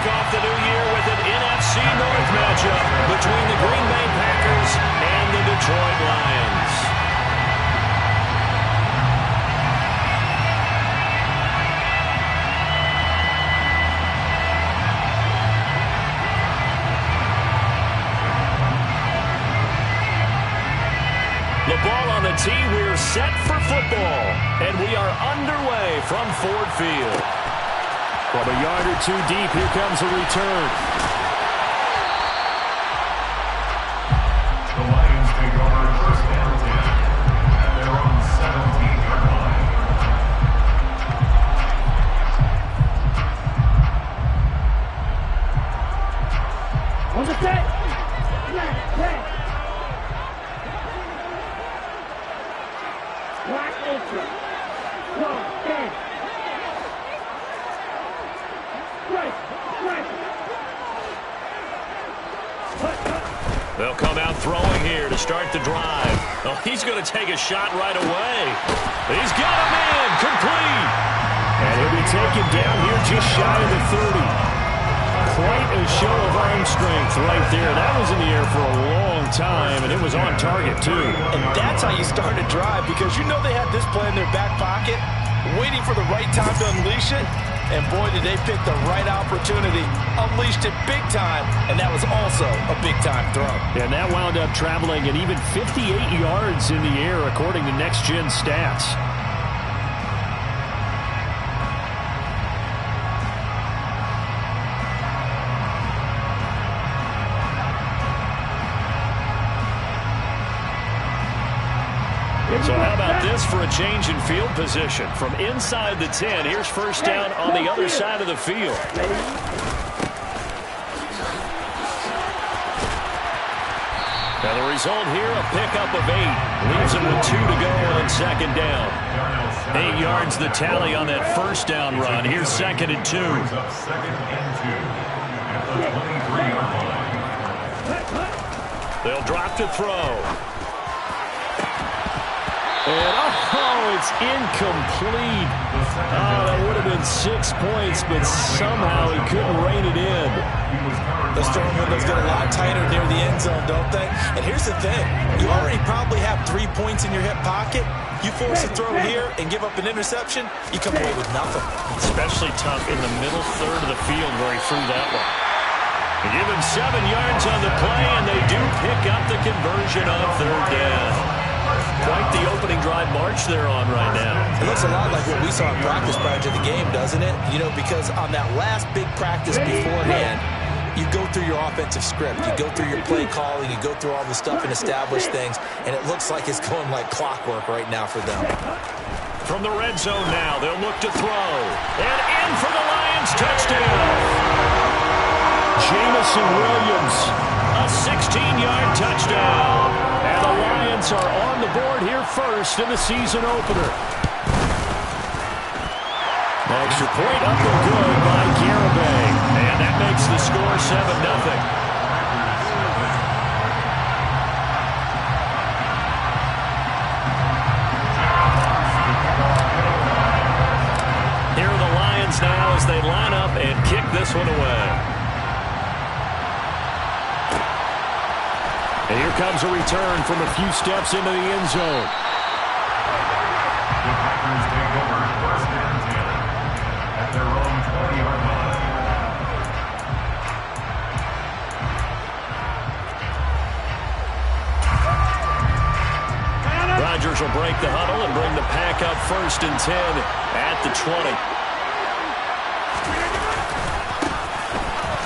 off the new year with an NFC North matchup between the Green Bay Packers and the Detroit Lions. The ball on the tee, we're set for football, and we are underway from Ford Field. From a yard or two deep, here comes a return. The Lions take over first and 10 at their own 17-yard line. On the set. Black entry. 1, 10. They'll come out throwing here to start the drive. Oh, he's going to take a shot right away. He's got him in, complete. And he'll be taken down here just shy of the 30. Quite a show of arm strength right there. That was in the air for a long time, and it was on target, too. And that's how you start a drive, because you know they had this play in their back pocket, waiting for the right time to unleash it. And boy, did they pick the right opportunity. Unleashed it big time, and that was also a big-time throw. And that wound up traveling at even 58 yards in the air, according to Next Gen Stats. So how about this for a change in field position? From inside the 10, here's first down on the other side of the field. Now the result here, a pickup of 8. Leaves him with 2 to go on second down. 8 yards the tally on that first down run. Here's second and 2. They'll drop to throw. And, it's incomplete. That would have been 6 points, but somehow he couldn't rein it in. The storm windows get a lot tighter near the end zone, don't they? And here's the thing. You already probably have 3 points in your hip pocket. You force a throw here and give up an interception, you come away with nothing. Especially tough in the middle third of the field where he threw that one. They give him 7 yards on the play, and they do pick up the conversion on third down. Quite the opening drive march they're on right now. It looks a lot like what we saw in practice prior to the game, doesn't it? You know, because on that last big practice beforehand, you go through your offensive script. You go through your play calling. You go through all the stuff and establish things. And it looks like it's going like clockwork right now for them. From the red zone now, they'll look to throw. And in for the Lions, touchdown. Jamison Williams, a 16-yard touchdown. And the Lions are on the board here first in the season opener. Extra point up and good by Garibay. And that makes the score 7-0. Here are the Lions now as they line up and kick this one away. And here comes a return from a few steps into the end zone. The Packers take over first and 10 at their own 20-yard line. Rodgers will break the huddle and bring the pack up first and 10 at the 20.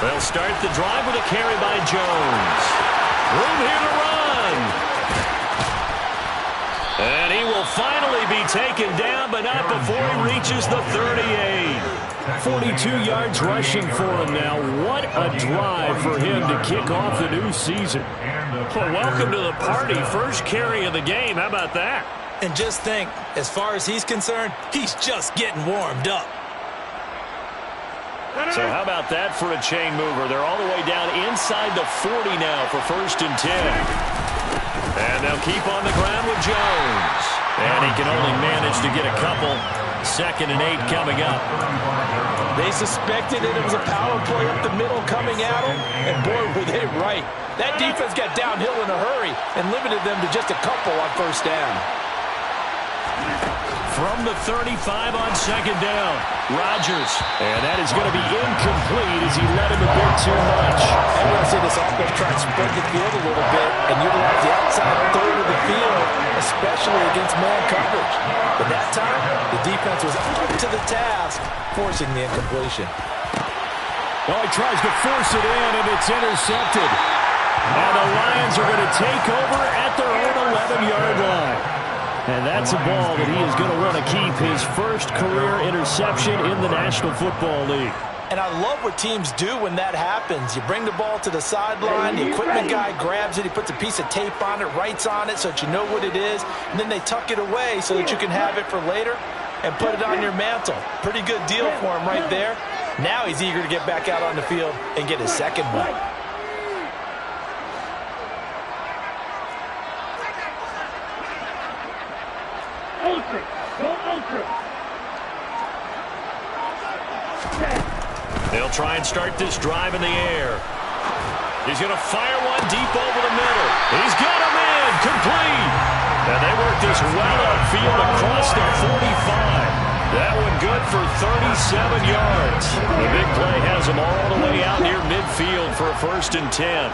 They'll start the drive with a carry by Jones. Room here to run. And he will finally be taken down, but not before he reaches the 38. 42 yards rushing for him now. What a drive for him to kick off the new season. Well, welcome to the party. First carry of the game. How about that? And just think, as far as he's concerned, he's just getting warmed up. So how about that for a chain mover? They're all the way down inside the 40 now for first and 10. And they'll keep on the ground with Jones. And he can only manage to get a couple. Second and 8 coming up. They suspected it was a power play up the middle coming at them, and boy, were they right. That defense got downhill in a hurry and limited them to just a couple on first down. From the 35 on second down, Rodgers. And that is going to be incomplete as he led him a bit too much. I'm going to say this offense tried to spread the field a little bit and utilize the outside third of the field, especially against man coverage. But that time, the defense was up to the task, forcing the incompletion. Well, he tries to force it in, and it's intercepted. And the Lions are going to take over at their own 11-yard line. And that's a ball that he is going to want to keep, his first career interception in the National Football League. And I love what teams do when that happens. You bring the ball to the sideline, the equipment guy grabs it, he puts a piece of tape on it, writes on it so that you know what it is, and then they tuck it away so that you can have it for later and put it on your mantle. Pretty good deal for him right there. Now he's eager to get back out on the field and get his second one. Ultra. Go ultra. They'll try and start this drive in the air. He's going to fire one deep over the middle. He's got him in, complete. And they work this well upfield across the 45. That one good for 37 yards. The big play has him all the way out near midfield for a 1st and 10.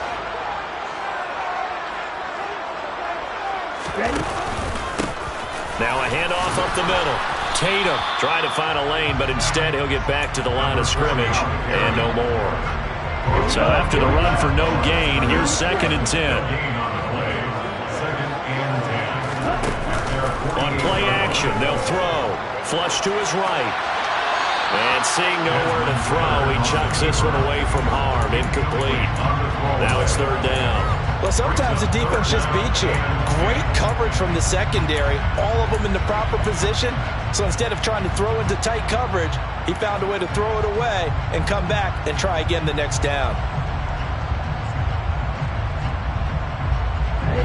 Now a handoff up the middle. Tatum trying to find a lane, but instead he'll get back to the line of scrimmage and no more. So after the run for no gain, here's 2nd and 10. On play action, they'll throw. Flush to his right. And seeing nowhere to throw, he chucks this one away from harm. Incomplete. Now it's 3rd down. Well, sometimes the defense just beats you. Great coverage from the secondary, all of them in the proper position. So instead of trying to throw into tight coverage, he found a way to throw it away and come back and try again the next down.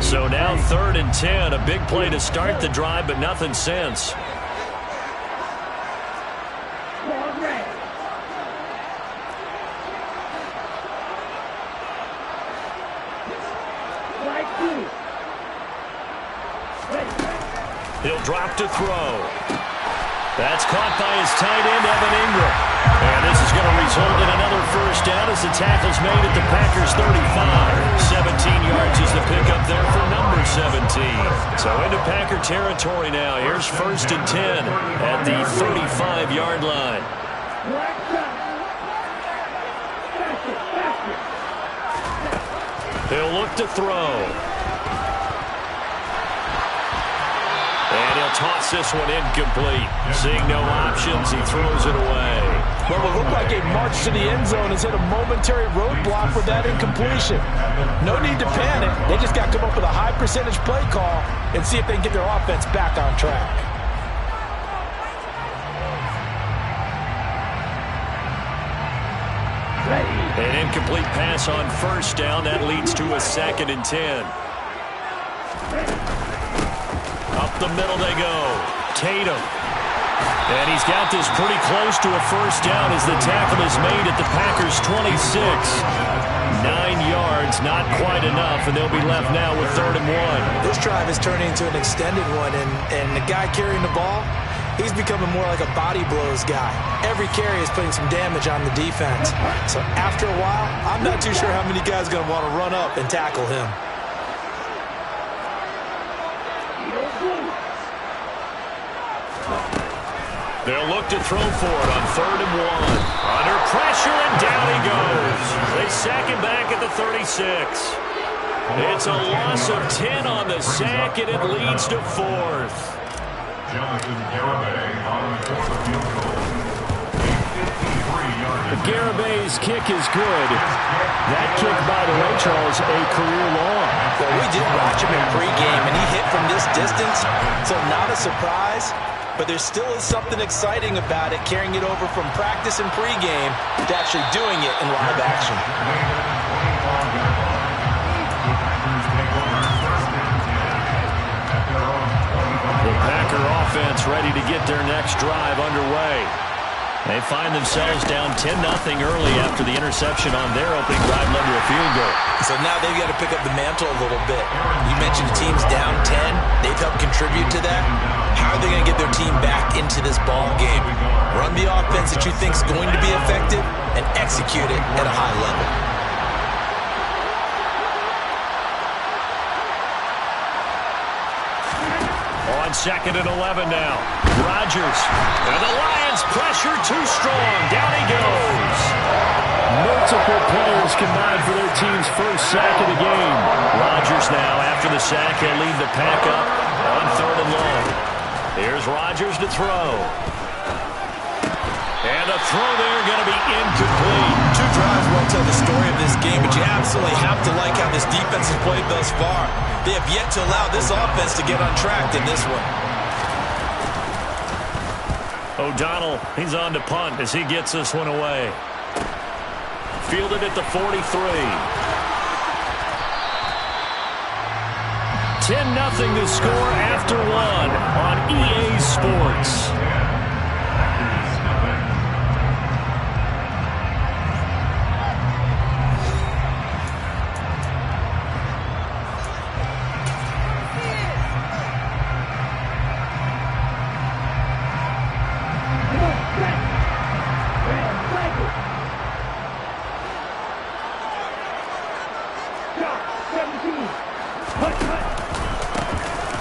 So now 3rd and 10, a big play to start the drive, but nothing since. He'll drop to throw. That's caught by his tight end, Evan Ingram. And this is going to result in another 1st down as the tackle's made at the Packers' 35. 17 yards is the pickup there for number 17. So into Packer territory now. Here's 1st and 10 at the 35-yard line. He'll look to throw. And he'll toss this one incomplete. Seeing no options, he throws it away. Well, it looked like a march to the end zone has hit a momentary roadblock with that incompletion. No need to panic. They just got to come up with a high percentage play call and see if they can get their offense back on track. An incomplete pass on 1st down. That leads to a 2nd and 10. Up the middle they go. Tatum. And he's got this pretty close to a 1st down as the tackle is made at the Packers' 26. 9 yards, not quite enough, and they'll be left now with 3rd and 1. This drive is turning into an extended one, and the guy carrying the ball, he's becoming more like a body blows guy. Every carry is putting some damage on the defense. So after a while, I'm not too sure how many guys are going to want to run up and tackle him. They'll look to throw for it on 3rd and 1. Under pressure, and down he goes. They sack him back at the 36. It's a loss of 10 on the sack, and it leads to 4th. Jonathan Garibay on the quarter field goal. Garibay's kick is good. That kick, by the way, Charles, a career long. Well, we did watch him in pregame, and he hit from this distance, so not a surprise. But there still is something exciting about it, carrying it over from practice and pregame to actually doing it in live action. The Packer offense ready to get their next drive underway. They find themselves down 10-0 early after the interception on their opening drive led to a field goal. So now they've got to pick up the mantle a little bit. You mentioned the team's down 10. They've helped contribute to that. How are they going to get their team back into this ball game? Run the offense that you think is going to be effective and execute it at a high level. On 2nd and 11 now. Rodgers. And the Lions pressure too strong. Down he goes. Multiple players combined for their team's first sack of the game. Rodgers now, after the sack, he'll lead the pack up on 3rd and long. Here's Rodgers to throw. And the throw there going to be incomplete. 2 drives won't tell the story of this game, but you absolutely have to like how this defense has played thus far. They have yet to allow this offense to get untracked in this one. O'Donnell, he's on to punt as he gets this one away. Fielded at the 43. 10-0 to score after 1 on EA Sports.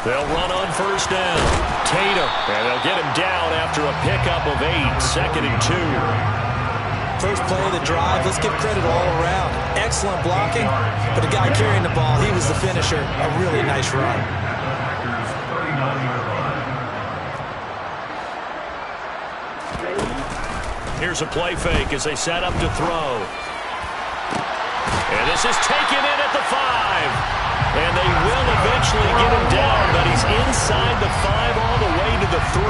They'll run on 1st down. Tatum. And they'll get him down after a pickup of 8. 2nd and 2. First play of the drive, let's give credit all around. Excellent blocking, but the guy carrying the ball, he was the finisher. A really nice run. Here's a play fake as they set up to throw. And this is taken in at the 5. And they will eventually get him down, but he's inside the 5 all the way to the 3.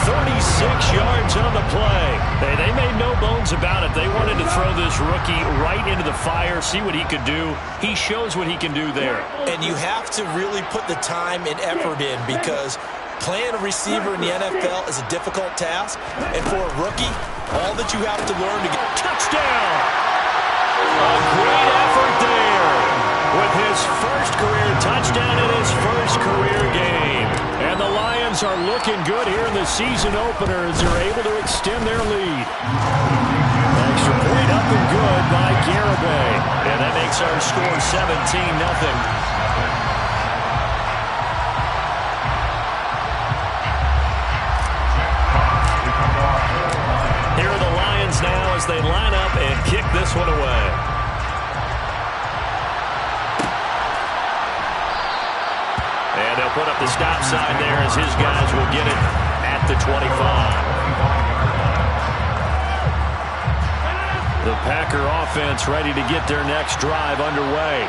36 yards on the play. They made no bones about it. They wanted to throw this rookie right into the fire, see what he could do. He shows what he can do there. And you have to really put the time and effort in because playing a receiver in the NFL is a difficult task. And for a rookie, all that you have to learn to get... Touchdown! A great effort there with his first career touchdown in his first career game. And the Lions are looking good here in the season opener as they're able to extend their lead. Extra point up and good by Garibay. And that makes our score 17-0. Now as they line up and kick this one away. And they'll put up the stop sign there as his guys will get it at the 25. The Packer offense ready to get their next drive underway.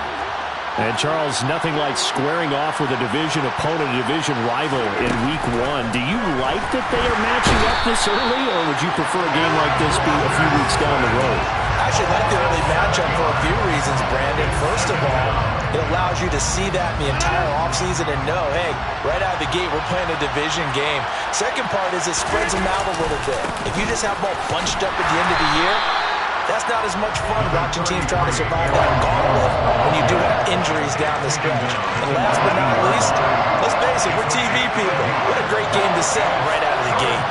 And, Charles, nothing like squaring off with a division opponent, a division rival in Week 1. Do you like that they are matching up this early, or would you prefer a game like this be a few weeks down the road? I actually like the early matchup for a few reasons, Brandon. First of all, it allows you to see that in the entire offseason and know, hey, right out of the gate, we're playing a division game. Second part is it spreads them out a little bit. If you just have them all bunched up at the end of the year, that's not as much fun watching teams try to survive that gauntlet when you do have injuries down the stretch. And last but not least, let's face it, we're TV people. What a great game to sell right out of the gate.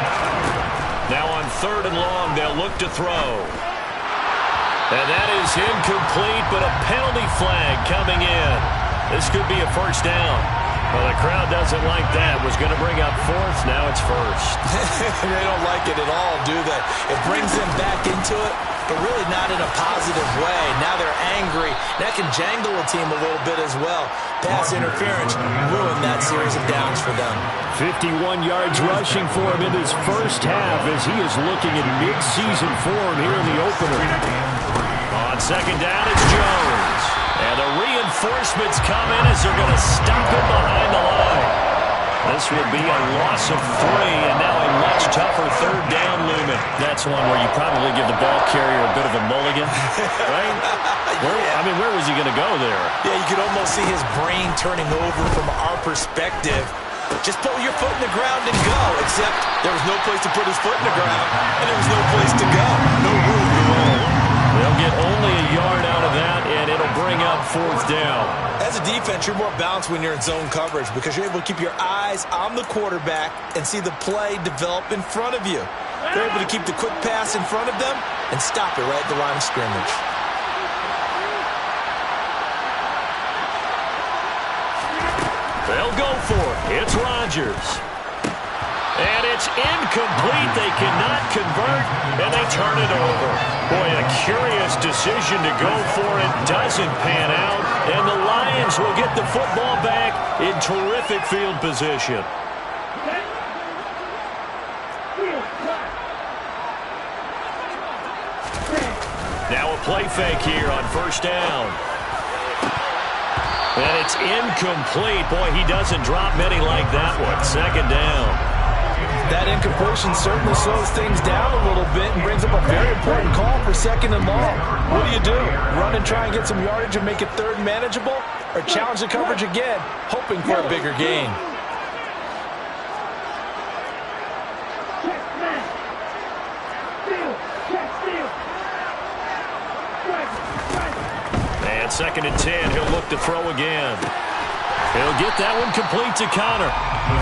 Now on 3rd and long, they'll look to throw. And that is incomplete, but a penalty flag coming in. This could be a first down. Well, the crowd doesn't like that. Was going to bring up 4th. Now it's 1st. They don't like it at all, do they? It brings them back into it, but really not in a positive way. Now they're angry. That can jangle a team a little bit as well. Pass interference ruined that series of downs for them. 51 yards rushing for him in his first half as he is looking at mid-season form here in the opener. On 2nd down, it's Jones. And the reinforcements come in as they're going to stop him behind the line. This would be a loss of 3, and now a much tougher 3rd down looming. That's one where you probably give the ball carrier a bit of a mulligan, right? Where was he going to go there? Yeah, you could almost see his brain turning over from our perspective. Just put your foot in the ground and go, except there was no place to put his foot in the ground, and there was no place to go. No room to roll. They'll get only a yard out of that, and it'll bring up 4th down. As a defense, you're more balanced when you're in zone coverage because you're able to keep your eyes on the quarterback and see the play develop in front of you. They're able to keep the quick pass in front of them and stop it right at the line of scrimmage. They'll go for it. It's Rodgers. And it's incomplete. They cannot convert, and they turn it over. Boy, a curious decision to go for it. Doesn't pan out, and the Lions will get the football back in terrific field position. Now a play fake here on 1st down. And it's incomplete. Boy, he doesn't drop many like that one. 2nd down. That incompletion certainly slows things down a little bit and brings up a very important call for 2nd and long. What do? Run and try and get some yardage and make it 3rd manageable? Or challenge the coverage again, hoping for a bigger gain? And 2nd and 10, he'll look to throw again. He'll get that one complete to Connor.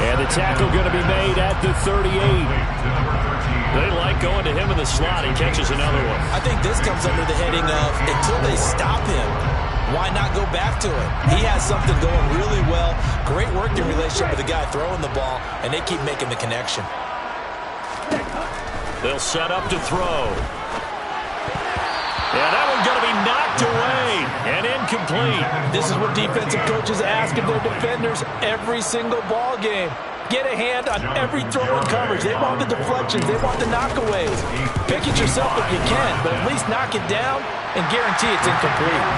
And the tackle going to be made at the 38. They like going to him in the slot. He catches another one. I think this comes under the heading of until they stop him, why not go back to it? He has something going really well. Great working relationship with the guy throwing the ball, and they keep making the connection. They'll set up to throw. Yeah, that one's going to be knocked away and incomplete. This is what defensive coaches ask of their defenders every single ball game. Get a hand on every throw and coverage. They want the deflections. They want the knockaways. Pick it yourself if you can, but at least knock it down and guarantee it's incomplete.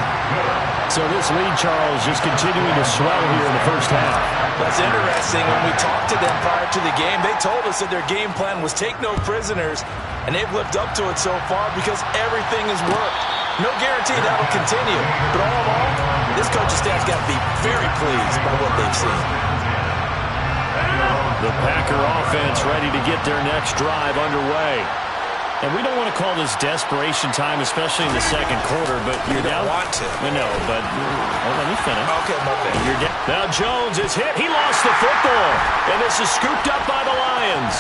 So this lead, Charles, just continuing to swell here in the 1st half. That's interesting. When we talked to them prior to the game, they told us that their game plan was take no prisoners, and they've lived up to it so far because everything has worked. No guarantee that will continue. But all in all, this coaching staff's got to be very pleased by what they've seen. The Packer offense ready to get their next drive underway. And we don't want to call this desperation time, especially in the 2nd quarter, but you're down. Want to. No, but let me finish. Okay, my bad. You're down. Now Jones is hit. He lost the football, and this is scooped up by the Lions.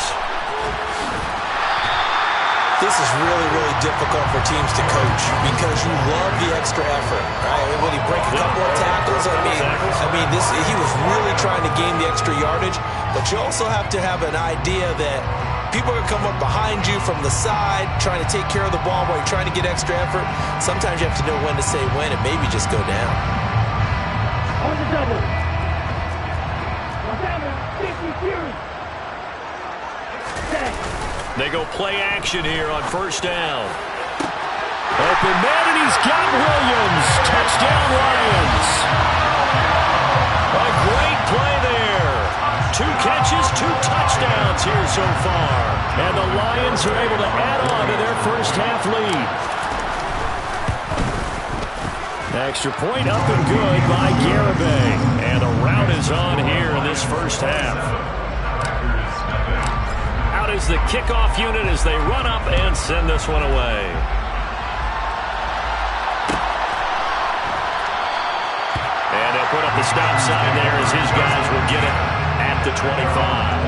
This is really, really difficult for teams to coach because you love the extra effort, right? When you break a couple of tackles, he was really trying to gain the extra yardage, but you also have to have an idea that people are going to come up behind you from the side, trying to take care of the ball while you're trying to get extra effort. Sometimes you have to know when to say when and maybe just go down. On the double. Montana, 50 series. They go play action here on 1st down. Open man, and he's got Williams. Touchdown, Lions. A great play there. 2 catches, 2 touchdowns here so far. And the Lions are able to add on to their 1st half lead. Extra point up and good by Garibay. And a rout is on here in this 1st half. Out is the kickoff unit as they run up and send this one away. And they'll put up the stop sign there as his guys will get it at the 25.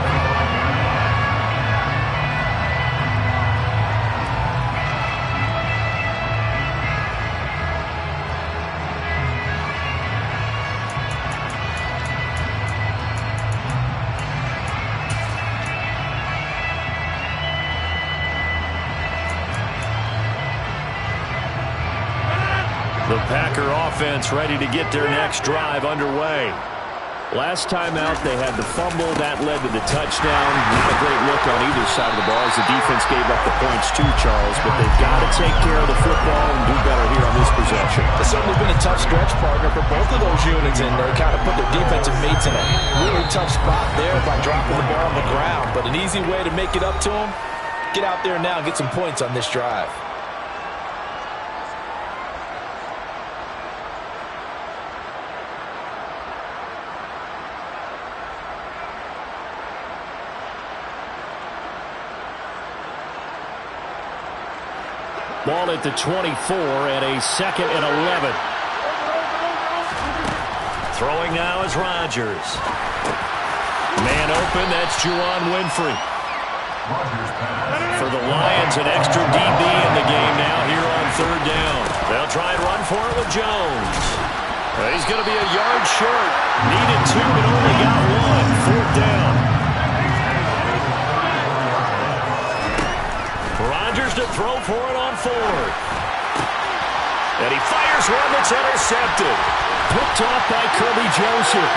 The Packer offense ready to get their next drive underway. Last time out, they had the fumble. That led to the touchdown. Not a great look on either side of the ball as the defense gave up the points too, Charles. But they've got to take care of the football and do better here on this possession. It's certainly been a tough stretch partner for both of those units, and they kind of put their defensive mates in a really tough spot there by dropping the ball on the ground. But an easy way to make it up to them, get out there now and get some points on this drive. Ball at the 24 and a 2nd and 11. Throwing now is Rodgers. Man open, that's Juwan Winfrey. For the Lions, an extra DB in the game now here on 3rd down. They'll try and run for it with Jones. He's going to be a yard short. Needed 2, but only got 1. 4th down. Rodgers to throw for it on 4th. And he fires one that's intercepted. Picked off by Kirby Joseph.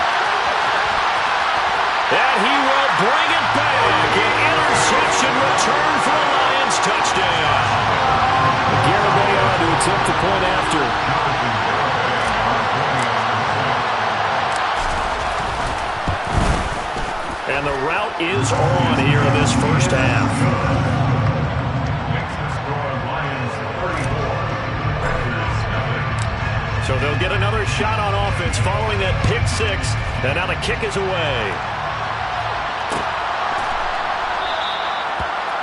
And he will bring it back. An interception return for a Lions touchdown. Garibay to attempt the point after. And the route is on here in this first half. So they'll get another shot on offense following that pick 6. And now the kick is away.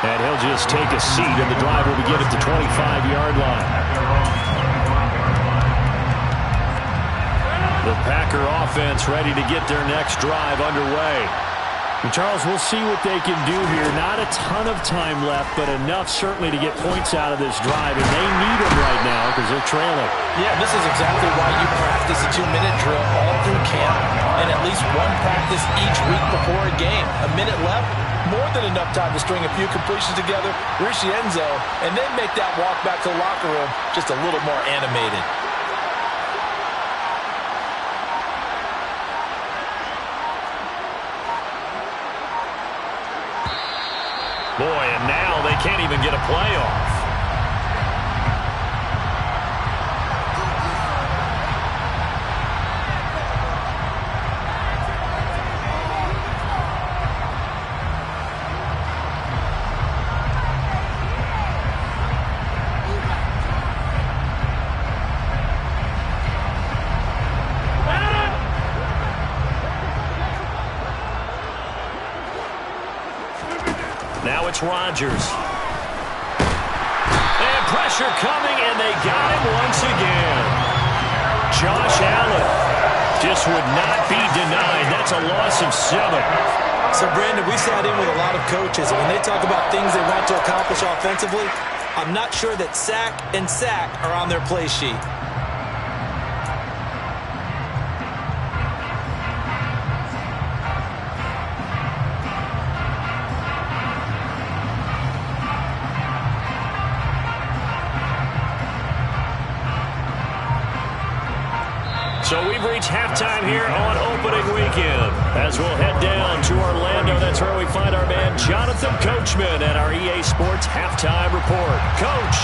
And he'll just take a seat, and the drive will begin at the 25-yard line. The Packer offense ready to get their next drive underway. And Charles, we'll see what they can do here. Not a ton of time left, but enough certainly to get points out of this drive. And they need them right now because they're trailing. Yeah, this is exactly why you practice a 2-minute drill all through camp and at least one practice each week before a game. A minute left, more than enough time to string a few completions together, reach the end zone, and then make that walk back to the locker room just a little more animated. Boy, and now they can't even get a play off. Now it's Rodgers. And pressure coming, and they got him once again. Josh Allen just would not be denied. That's a loss of 7. So, Brandon, we sat in with a lot of coaches, and when they talk about things they want to accomplish offensively, I'm not sure that sack and sack are on their play sheet. So we've reached halftime here on opening weekend. As we'll head down to Orlando, that's where we find our man Jonathan Coachman at our EA Sports Halftime Report. Coach.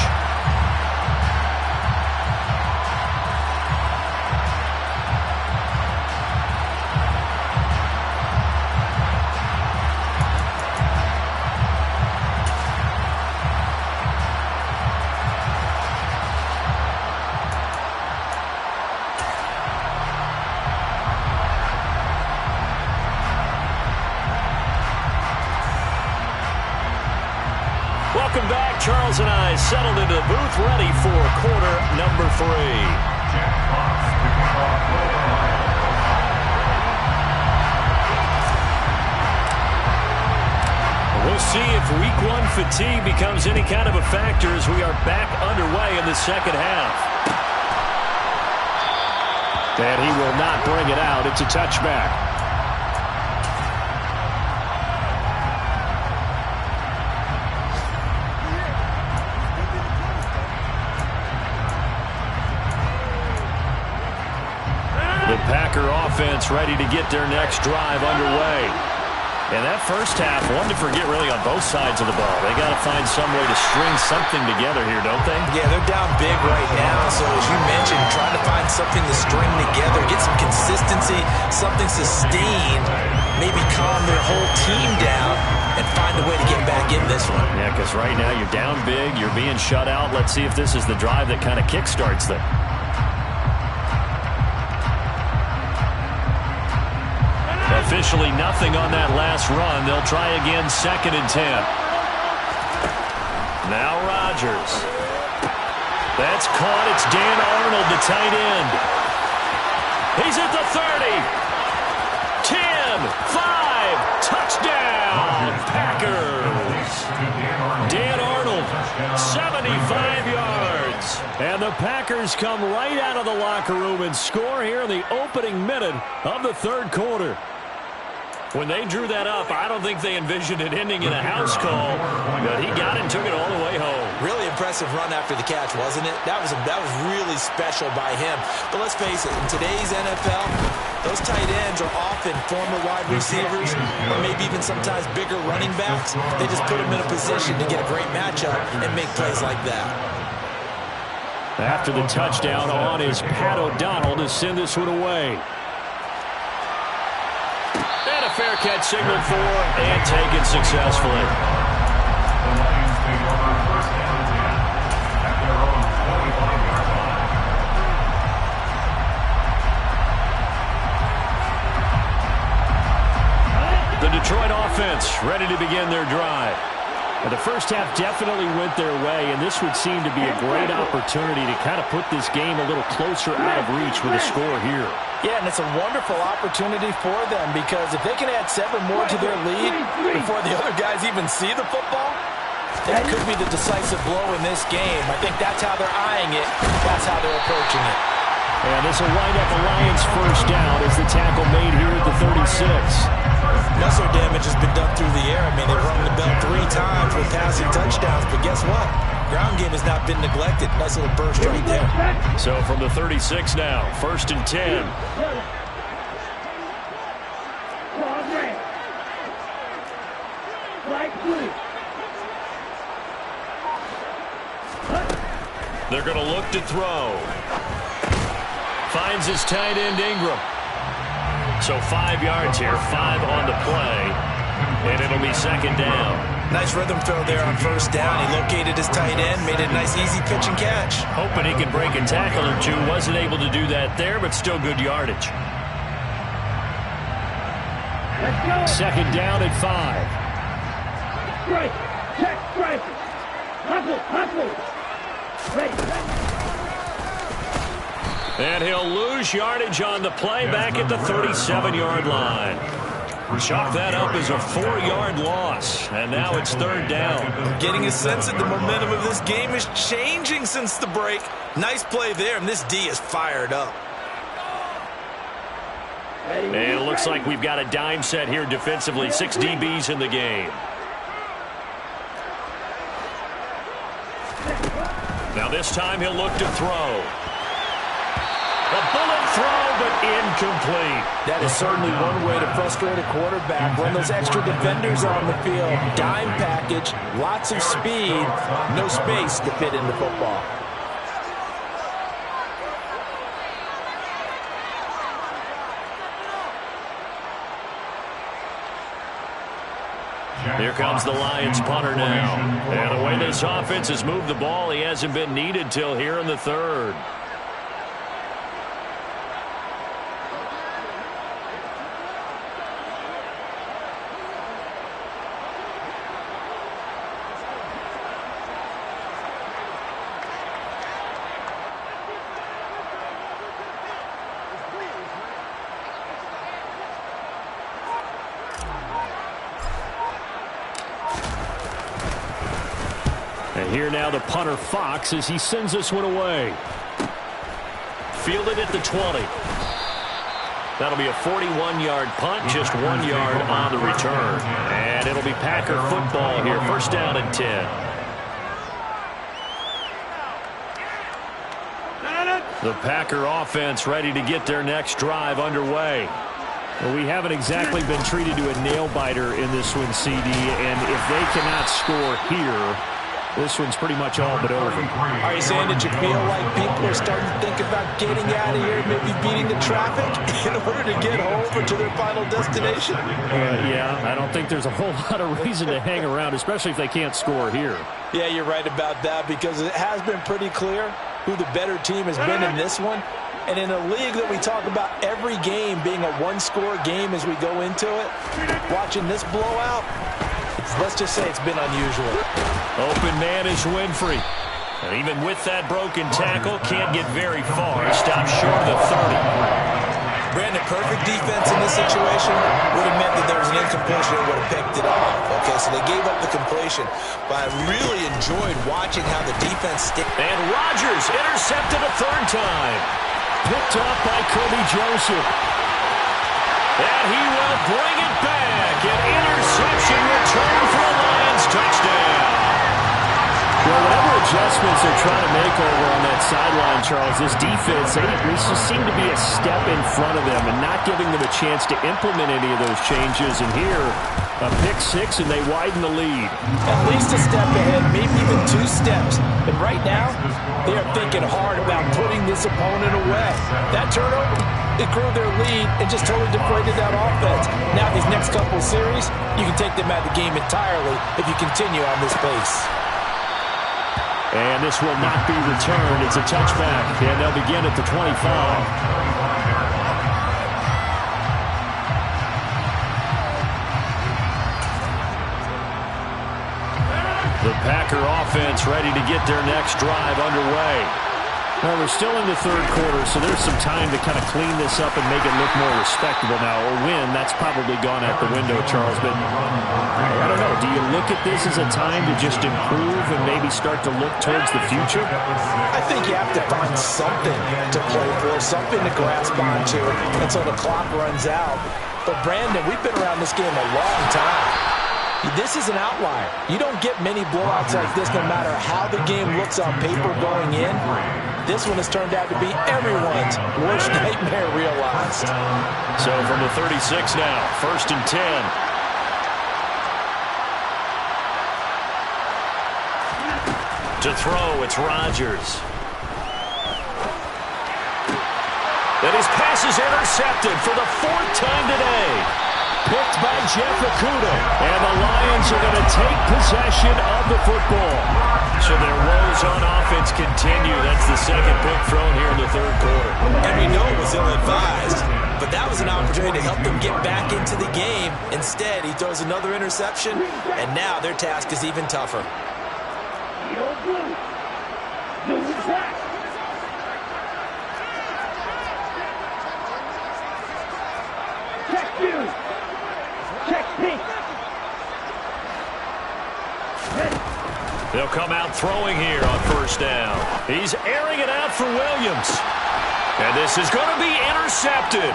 Welcome back. Charles and I settled into the booth, ready for quarter number 3. We'll see if week 1 fatigue becomes any kind of a factor as we are back underway in the second half. And he will not bring it out. It's a touchback. The Packer offense ready to get their next drive underway. And that first half, one to forget really on both sides of the ball. They got to find some way to string something together here, don't they? Yeah, they're down big right now. So as you mentioned, trying to find something to string together, get some consistency, something sustained, maybe calm their whole team down and find a way to get back in this one. Yeah, because right now you're down big, you're being shut out. Let's see if this is the drive that kind of kickstarts them. Officially nothing on that last run. They'll try again, 2nd and 10. Now Rodgers. That's caught. It's Dan Arnold, the tight end. He's at the 30. 10, 5, touchdown, Packers. Dan Arnold, 75 yards. And the Packers come right out of the locker room and score here in the opening minute of the third quarter. When they drew that up, I don't think they envisioned it ending in a house call, but he got it and took it all the way home. Really impressive run after the catch, wasn't it? That was really special by him. But let's face it, in today's NFL, those tight ends are often former wide receivers or maybe even sometimes bigger running backs. They just put them in a position to get a great matchup and make plays like that. After the touchdown on is Pat O'Donnell to send this one away. And a fair catch signaled for and taken successfully. The Lions take over first down and 10 at their own 25-yard line. The Detroit offense ready to begin their drive. And the first half definitely went their way, and this would seem to be a great opportunity to kind of put this game a little closer out of reach with a score here. Yeah, and it's a wonderful opportunity for them because if they can add 7 more to their lead before the other guys even see the football, that could be the decisive blow in this game. I think that's how they're eyeing it. That's how they're approaching it. And this will wind up a Lions first down as the tackle made here at the 36. Muscle damage has been done through the air. I mean, they've rung the bell 3 times with passing touchdowns, but guess what? Ground game has not been neglected. Nice little burst right there. So from the 36 now, first and 10. They're going to look to throw. Finds his tight end Ingram. So 5 yards here, 5 on the play, and it'll be second down. Nice rhythm throw there on first down. He located his tight end, made a nice easy pitch and catch. Hoping he can break a tackle or two. Wasn't able to do that there, but still good yardage. Second down at 5. Strike, check, strike. Hustle. Ready. And he'll lose yardage on the play back at the 37-yard line. Chalk that up as a 4-yard loss, and now it's third down. I'm getting a sense that the momentum of this game is changing since the break. Nice play there, and this D is fired up. And it looks like we've got a dime set here defensively. 6 DBs in the game. Now this time he'll look to throw. A bullet throw, but incomplete. That is certainly one way to frustrate a quarterback. Run those extra defenders on the field. Dime package, lots of speed, no space to fit in the football. Here comes the Lions punter now. And the way this offense has moved the ball, he hasn't been needed till here in the third. And here now the punter Fox as he sends this one away. Fielded at the 20. That'll be a 41-yard punt, just 1 yard on the return. And it'll be Packer football here, first down and 10. The Packer offense ready to get their next drive underway. Well, we haven't exactly been treated to a nail-biter in this one, CD, and if they cannot score here, this one's pretty much all but over. Are you saying that you feel like people are starting to think about getting out of here, maybe beating the traffic in order to get home or to their final destination? Yeah, I don't think there's a whole lot of reason to hang around, especially if they can't score here. Yeah, you're right about that because it has been pretty clear who the better team has been in this one. And in a league that we talk about every game being a one-score game as we go into it, watching this blowout, let's just say it's been unusual. Open man is Winfrey. And even with that broken tackle, can't get very far. Stopped short of the 30. Brandon, perfect defense in this situation would have meant that there was an incompletion and would have picked it off. Okay, so they gave up the completion. But I really enjoyed watching how the defense stayed. And Rodgers intercepted a third time. Picked up by Kobe Joseph. And he will bring it back. An interception return for a Lions touchdown. Well, whatever adjustments they're trying to make over on that sideline, Charles, this defense, they just seem to be a step in front of them and not giving them a chance to implement any of those changes. And here, a pick six, and they widen the lead. At least a step ahead, maybe even 2 steps. And right now, they are thinking hard about putting this opponent away. That turnover, it grew their lead and just totally depleted that offense. Now, these next couple of series, you can take them out of the game entirely if you continue on this pace. And this will not be returned. It's a touchback, and they'll begin at the 25. The Packer offense ready to get their next drive underway. Well, we're still in the third quarter, so there's some time to kind of clean this up and make it look more respectable now. Or win, that's probably gone out the window, Charles. But I don't know. Do you look at this as a time to just improve and maybe start to look towards the future? I think you have to find something to play for, something to grasp onto until the clock runs out. But, Brandon, we've been around this game a long time. This is an outlier. You don't get many blowouts like this no matter how the game looks on paper going in. This one has turned out to be everyone's worst nightmare realized. So from the 36 now, 1st and 10. To throw, it's Rodgers. And his pass is intercepted for the 4th time today. Picked by Jeff Okudah. And the Lions are going to take possession of the football. So their woes on offense continue. That's the 2nd pick thrown here in the 3rd quarter. And we know it was ill-advised, but that was an opportunity to help them get back into the game. Instead, he throws another interception, and now their task is even tougher. They'll come out throwing here on 1st down. He's airing it out for Williams. And this is going to be intercepted.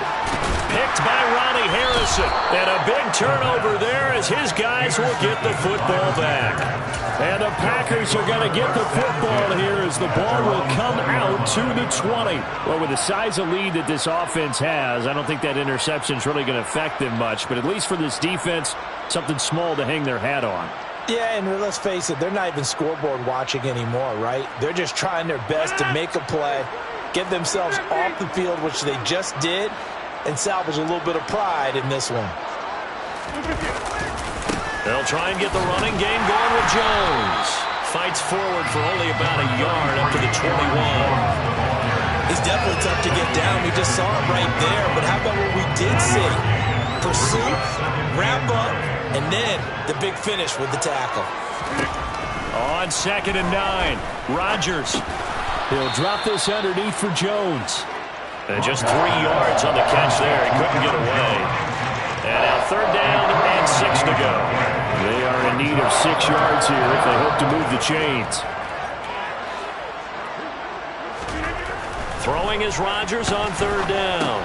Picked by Ronnie Harrison. And a big turnover there as his guys will get the football back. And the Packers are going to get the football here as the ball will come out to the 20. Well, with the size of lead that this offense has, I don't think that interception is really going to affect them much. But at least for this defense, something small to hang their hat on. Yeah, and let's face it, they're not even scoreboard watching anymore, right? They're just trying their best to make a play, get themselves off the field, which they just did, and salvage a little bit of pride in this one. They'll try and get the running game going with Jones. Fights forward for only about a yard up to the 21. He's definitely tough to get down. We just saw it right there. But how about what we did see? Pursuit, wrap up, and then the big finish with the tackle. On 2nd and 9, Rodgers. He'll drop this underneath for Jones. And just 3 yards on the catch there. He couldn't get away. And now 3rd down and 6 to go. They are in need of 6 yards here if they hope to move the chains. Throwing is Rodgers on 3rd down.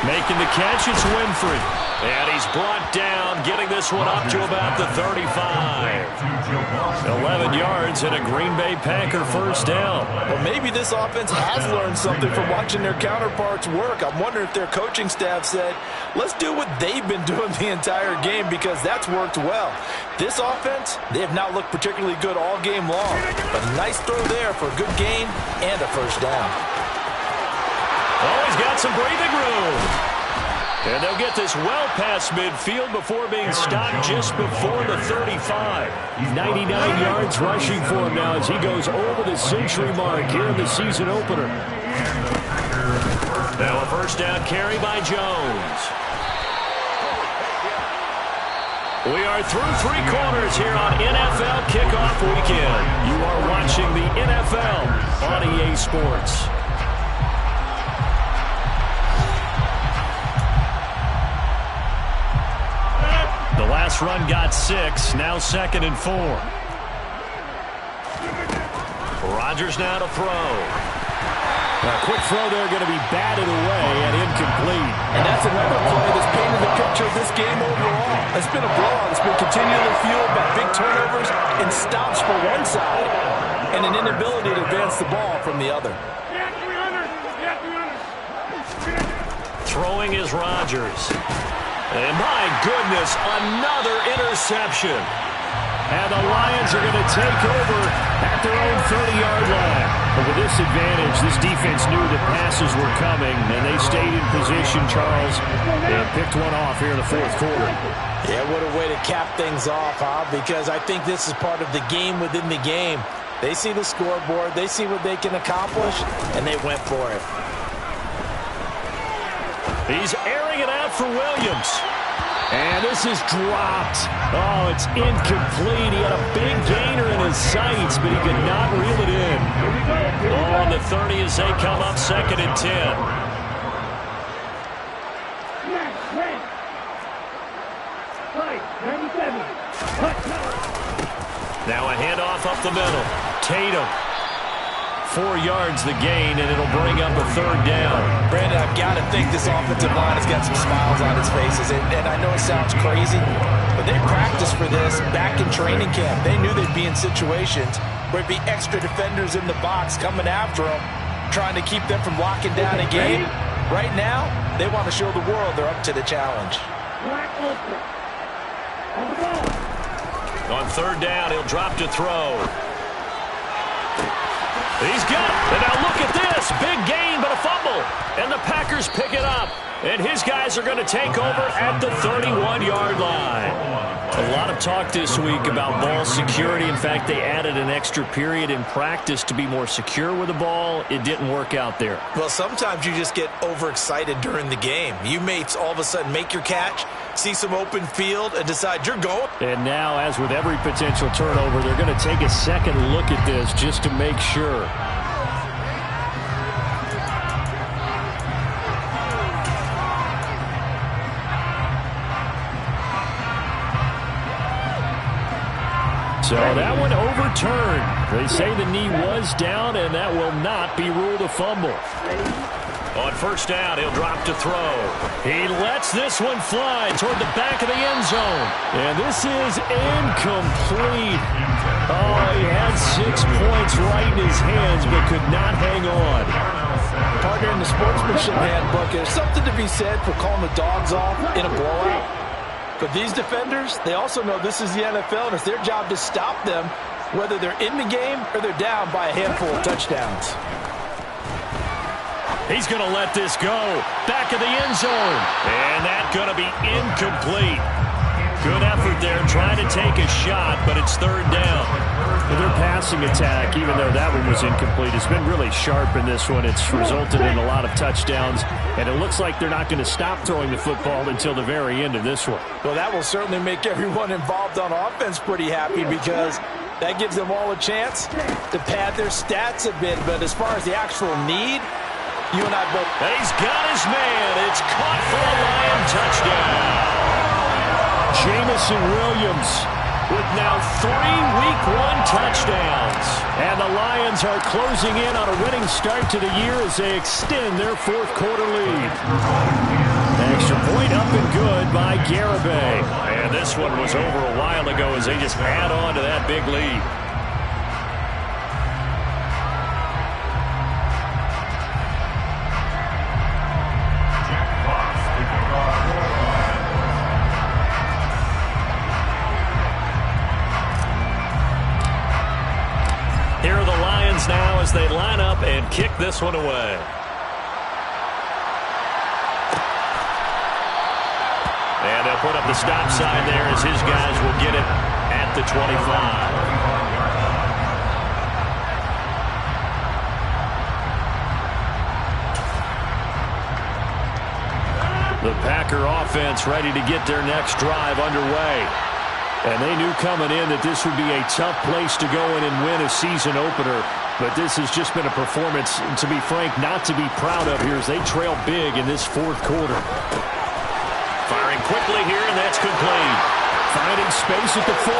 Making the catch, it's Winfrey. And he's brought down, getting this one up to about the 35. 11 yards and a Green Bay Packer 1st down. Well, maybe this offense has learned something from watching their counterparts work. I'm wondering if their coaching staff said, let's do what they've been doing the entire game because that's worked well. This offense, they have not looked particularly good all game long. But a nice throw there for a good gain and a 1st down. Oh, he's got some breathing room. And they'll get this well past midfield before being stopped just before the 35. 99 yards rushing for him now as he goes over the century mark here in the season opener. Now a 1st down carry by Jones. We are through 3 quarters here on NFL Kickoff Weekend. You are watching the NFL on EA Sports. The last run got 6, now 2nd and 4. Rodgers now to throw. A quick throw there, going to be batted away and incomplete. And that's another play that's painted the picture of this game overall. It's been a blowout. It's been continually fueled by big turnovers and stops for one side and an inability to advance the ball from the other. Throwing is Rodgers. And my goodness, another interception. And the Lions are going to take over at their own 30-yard line. But with this advantage, this defense knew that passes were coming, and they stayed in position, Charles, and picked one off here in the 4th quarter. Yeah, what a way to cap things off, huh? Because I think this is part of the game within the game. They see the scoreboard, they see what they can accomplish, and they went for it. He's airing it out for Williams. And this is dropped. Oh, it's incomplete. He had a big gainer in his sights, but he could not reel it in. On the 30 as they come up 2nd and 10. Now a handoff up the middle. Tatum. 4 yards the gain, and it'll bring up a 3rd down. Brandon, I've got to think this offensive line has got some smiles on its faces. And I know it sounds crazy, but they practiced for this back in training camp. They knew they'd be in situations where it'd be extra defenders in the box coming after them, trying to keep them from locking down a game. Right now, they want to show the world they're up to the challenge. On 3rd down, he'll drop to throw. He's got it. And now look at this. Big gain, but a fumble. And the Packers pick it up. And his guys are going to take over at the 31-yard line. A lot of talk this week about ball security. In fact, they added an extra period in practice to be more secure with the ball. It didn't work out there. Well, sometimes you just get overexcited during the game. You may all of a sudden make your catch, see some open field, and decide you're going. And now, as with every potential turnover, they're going to take a second look at this just to make sure. So that one overturned. They say the knee was down, and that will not be ruled a fumble. On 1st down, he'll drop to throw. He lets this one fly toward the back of the end zone. And this is incomplete. Oh, he had 6 points right in his hands, but could not hang on. Partner, in the sportsmanship handbook, there's something to be said for calling the dogs off in a blowout. But these defenders, they also know this is the NFL, and it's their job to stop them, whether they're in the game or they're down by a handful of touchdowns. He's going to let this go. Back of the end zone. And that's going to be incomplete. Good effort there, trying to take a shot, but it's 3rd down. Well, their passing attack, even though that one was incomplete, has been really sharp in this one. It's resulted in a lot of touchdowns, and it looks like they're not going to stop throwing the football until the very end of this one. Well, that will certainly make everyone involved on offense pretty happy, because that gives them all a chance to pad their stats a bit. But as far as the actual need, you and I both. He's got his man. It's caught for a Lion touchdown. Jameson Williams with now 3 Week 1 touchdowns. And the Lions are closing in on a winning start to the year as they extend their 4th quarter lead. Extra point up and good by Garibay. And this one was over a while ago as they just add on to that big lead. Here are the Lions now as they line up and kick this one away. And they'll put up the stop sign there as his guys will get it at the 25. The Packer offense ready to get their next drive underway. And they knew coming in that this would be a tough place to go in and win a season opener. But this has just been a performance, to be frank, not to be proud of here as they trail big in this fourth quarter. Firing quickly here, and that's complete. Finding space at the 40.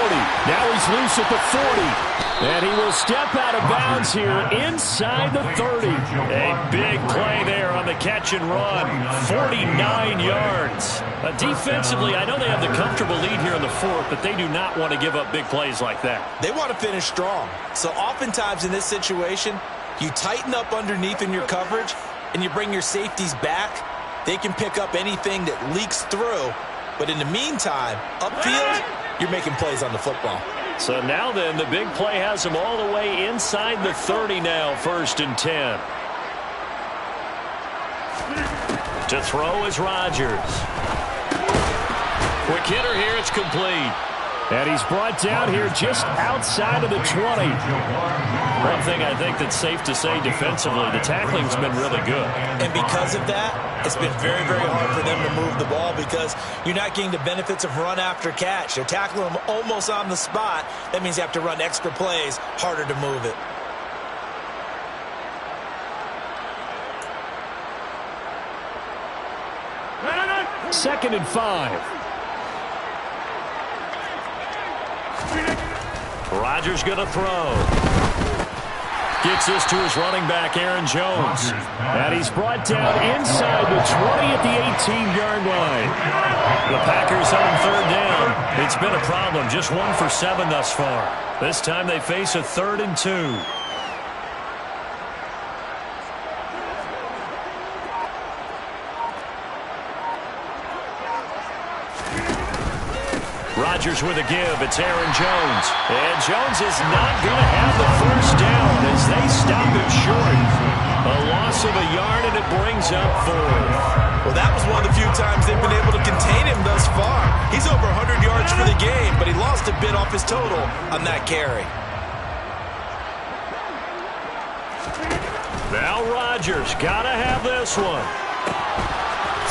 Now he's loose at the 40. And he will step out of bounds here inside the 30. A big play there on the catch and run. 49 yards. Defensively, I know they have the comfortable lead here in the fourth, but they do not want to give up big plays like that. They want to finish strong. So oftentimes in this situation, you tighten up underneath in your coverage, and you bring your safeties back. They can pick up anything that leaks through. But in the meantime, upfield, you're making plays on the football. So now then, the big play has them all the way inside the 30 now, 1st and 10. To throw is Rodgers. Quick hitter here, it's complete. And he's brought down here just outside of the 20. One thing I think that's safe to say defensively, the tackling's been really good. And because of that, it's been very, very hard for them to move the ball because you're not getting the benefits of run after catch. They're tackling them almost on the spot. That means you have to run extra plays, harder to move it. Second and 5. Rodgers going to throw. Gets this to his running back, Aaron Jones. And he's brought down inside the 20 at the 18-yard line. The Packers on 3rd down. It's been a problem. Just 1 for 7 thus far. This time they face a 3rd and 2. Rodgers with a give. It's Aaron Jones. And Jones is not going to have the first down as they stop him short. A loss of a yard, and it brings up 4th. Well, that was one of the few times they've been able to contain him thus far. He's over 100 yards for the game, but he lost a bit off his total on that carry. Now Rodgers got to have this one.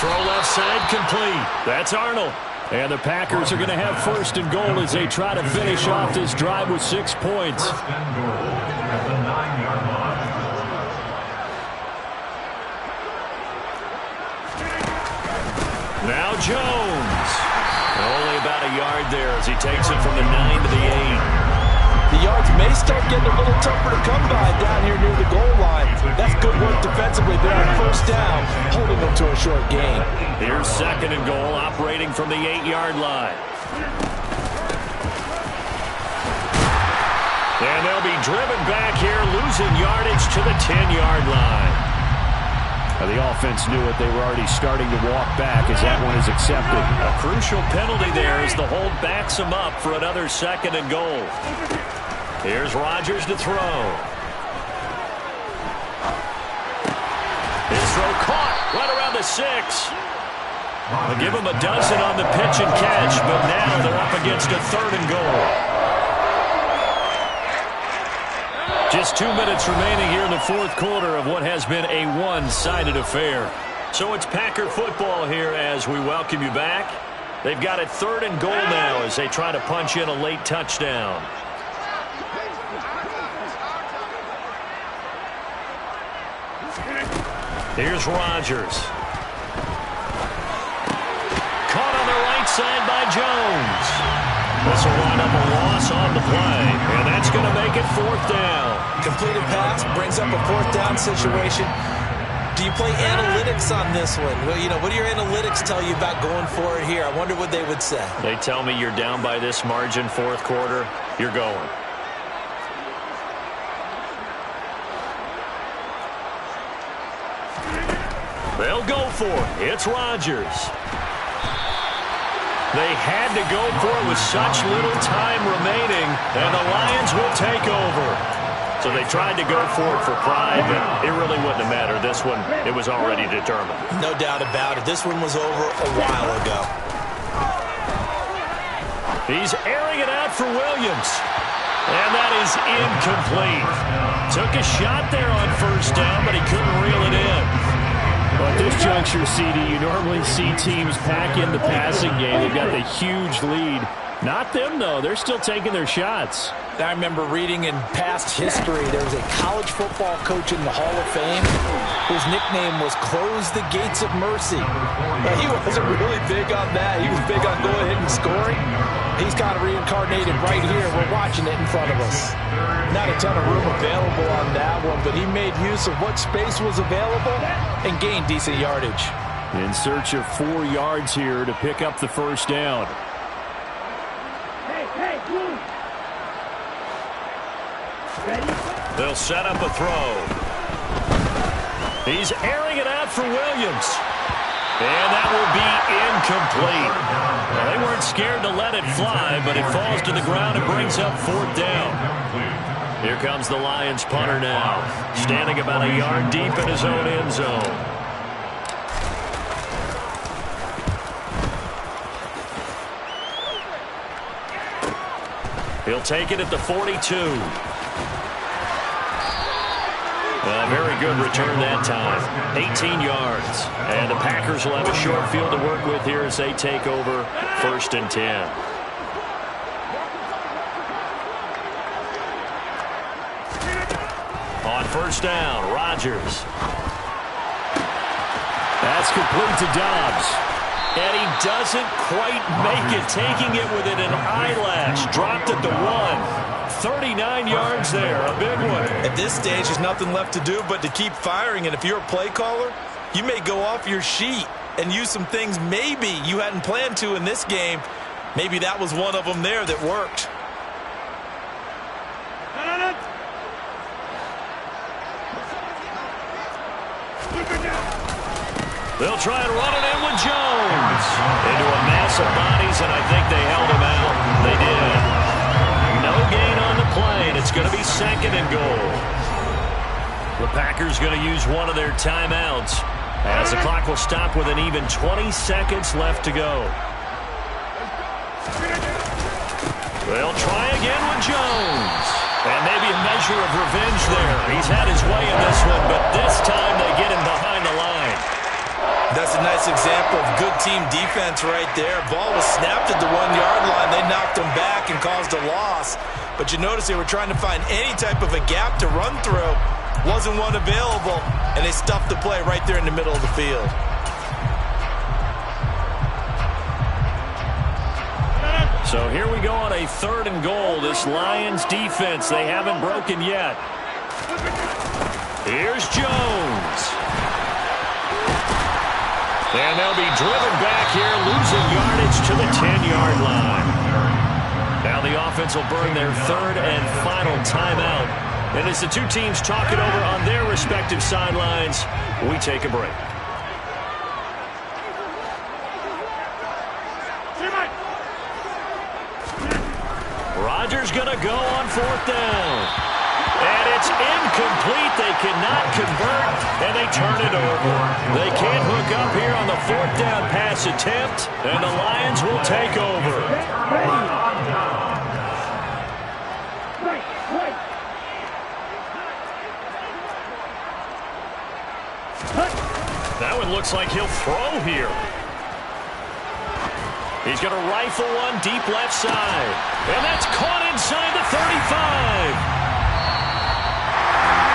Throw left side complete. That's Arnold. And the Packers are going to have 1st and goal as they try to finish off this drive with 6 points. First and goal at the 9-yard line. Now Jones. Only about a yard there as he takes it from the 9 to the 8. The yards may start getting a little tougher to come by down here near the goal line. That's good work defensively there on 1st down, holding them to a short gain. Here's 2nd and goal, operating from the 8-yard line. And they'll be driven back here, losing yardage to the 10-yard line. The offense knew it. They were already starting to walk back as that one is accepted. A crucial penalty there as the hold backs them up for another 2nd and goal. Here's Rodgers to throw. His throw caught right around the 6. They'll give him a dozen on the pitch and catch, but now they're up against a 3rd and goal. Just 2 minutes remaining here in the fourth quarter of what has been a one-sided affair. So it's Packer football here as we welcome you back. They've got it 3rd and goal now as they try to punch in a late touchdown. Here's Rodgers. Caught on the right side by Jones. This will wind up a loss on the play, and that's going to make it 4th down. Completed pass brings up a 4th down situation. Do you play analytics on this one? Well, you know, what do your analytics tell you about going for it here? I wonder what they would say. They tell me you're down by this margin 4th quarter, you're going. They'll go for it. It's Rodgers. They had to go for it with such little time remaining, and the Lions will take over. So they tried to go for it for pride, but it really wouldn't have mattered. This one, it was already determined. No doubt about it. This one was over a while ago. He's airing it out for Williams. And that is incomplete. Took a shot there on 1st down, but he couldn't reel it in. But at this juncture, CD, you normally see teams pack in the passing game. They've got the huge lead. Not them, though. They're still taking their shots. I remember reading in past history, there was a college football coach in the Hall of Fame whose nickname was Close the Gates of Mercy. But he wasn't really big on that. He was big on going ahead and scoring. He's kind of reincarnated right here. We're watching it in front of us. Not a ton of room available on that one, but he made use of what space was available and gained decent yardage. In search of 4 yards here to pick up the first down. They'll set up a throw. He's airing it out for Williams. And that will be incomplete. Well, they weren't scared to let it fly, but it falls to the ground and brings up 4th down. Here comes the Lions punter now, standing about a yard deep in his own end zone. He'll take it at the 42. Very good return that time. 18 yards. And the Packers will have a short field to work with here as they take over 1st and 10. On 1st down, Rodgers. That's complete to Dobbs. And he doesn't quite make it, taking it within an eyelash. Dropped at the 1. 39 yards there, a big one. At this stage, there's nothing left to do but to keep firing. And if you're a play caller, you may go off your sheet and use some things maybe you hadn't planned to in this game. Maybe that was one of them there that worked. They'll try and run it in with Jones. Into a mass of bodies, and I think they held him out. They did. No gain on the play, and it's going to be 2nd and goal. The Packers going to use one of their timeouts as the clock will stop with an even 20 seconds left to go. They'll try again with Jones. And maybe a measure of revenge there. He's had his way in this one, but this time they get him behind the line. That's a nice example of good team defense right there. Ball was snapped at the 1-yard line. They knocked him back and caused a loss. But you notice they were trying to find any type of a gap to run through. Wasn't one available, and they stuffed the play right there in the middle of the field. So here we go on a 3rd and goal. This Lions defense, they haven't broken yet. Here's Jones. And they'll be driven back here, losing yardage to the 10-yard line. Now the offense will burn their 3rd and final timeout. And as the two teams talk it over on their respective sidelines, we take a break. Rodgers going to go on 4th down. And it's incomplete. They cannot convert, and they turn it over. They can't hook up here on the 4th down pass attempt, and the Lions will take over. That one looks like he'll throw here. He's going to rifle one deep left side. And that's caught inside the 35.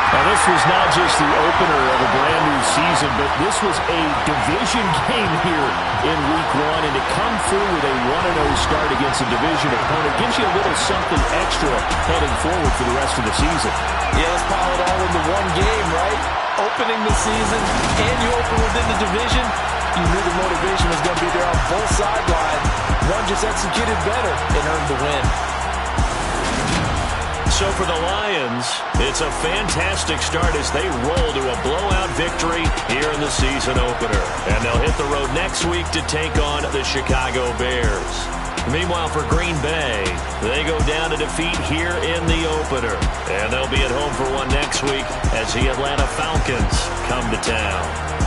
Now, this was not just the opener of a brand-new season, but this was a division game here in Week 1, and to come through with a 1-0 start against a division opponent gives you a little something extra heading forward for the rest of the season. Yeah, let's pile it all into one game, right? Opening the season, and you open within the division. You knew the motivation was going to be there on both sidelines. One just executed better and earned the win. So for the Lions, it's a fantastic start as they roll to a blowout victory here in the season opener. And they'll hit the road next week to take on the Chicago Bears. Meanwhile, for Green Bay, they go down to defeat here in the opener. And they'll be at home for one next week as the Atlanta Falcons come to town.